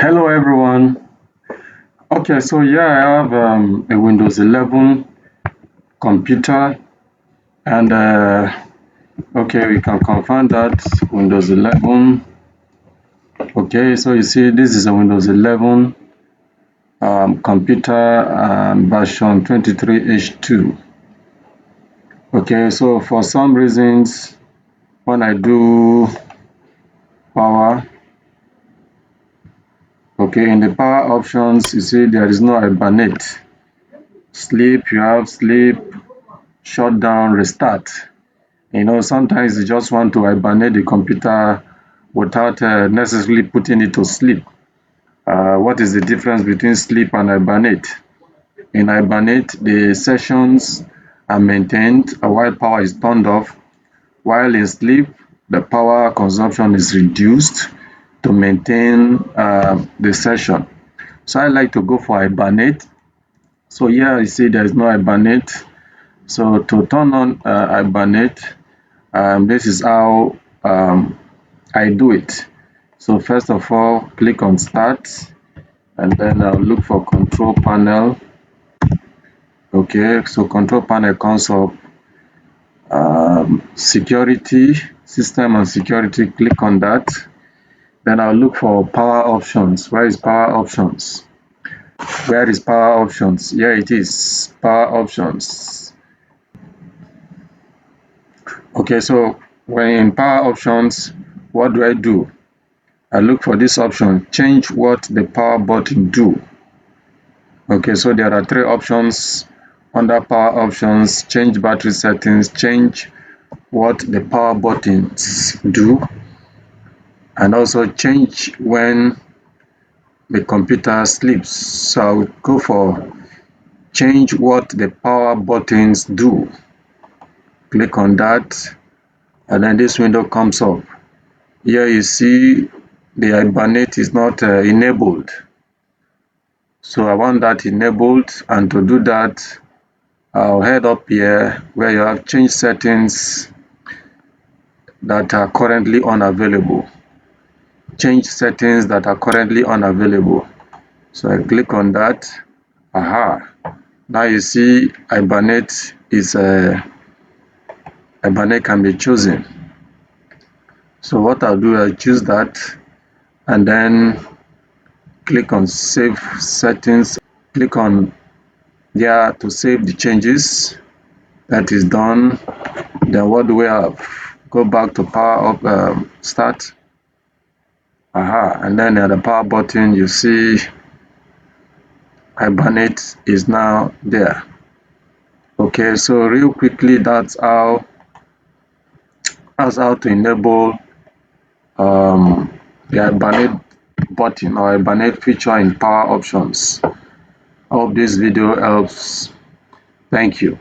Hello everyone. Okay, so yeah, I have a Windows 11 computer, and okay, we can confirm that Windows 11. Okay, so you see, this is a Windows 11 computer version 23H2. Okay, so for some reasons, when I do power, okay, in the power options, you see there is no Hibernate. Sleep, you have sleep, shutdown, restart. Sometimes you just want to hibernate the computer without necessarily putting it to sleep. What is the difference between sleep and hibernate? In hibernate, the sessions are maintained while power is turned off, while in sleep, the power consumption is reduced to maintain the session. So I like to go for hibernate. So here you see there is no hibernate. So to turn on hibernate, this is how I do it. So first of all, click on start, and then I'll look for control panel. Okay, so control panel comes up, security, system and security, click on that. Then I'll look for power options. Where is power options? Where is power options? Here it is, power options. Okay, so when in power options, what do? I look for this option, change what the power button do. Okay, so there are three options under power options: change battery settings, change what the power buttons do, and also change when the computer sleeps. So I would go for change what the power buttons do. Click on that, and then this window comes up. Here you see the Hibernate is not enabled. So I want that enabled, and to do that, I'll head up here where you have change settings that are currently unavailable. Change settings that are currently unavailable. So I click on that. Aha! Now you see Hibernate Hibernate can be chosen. So what I'll do, I'll choose that, and then click on save settings. Click on here to save the changes. That is done. Then what do we have? Go back to power up, start. Aha, and then at the power button you see Hibernate is now there. Okay, so real quickly, that's how to enable the Hibernate button or Hibernate feature in power options. I hope this video helps. Thank you.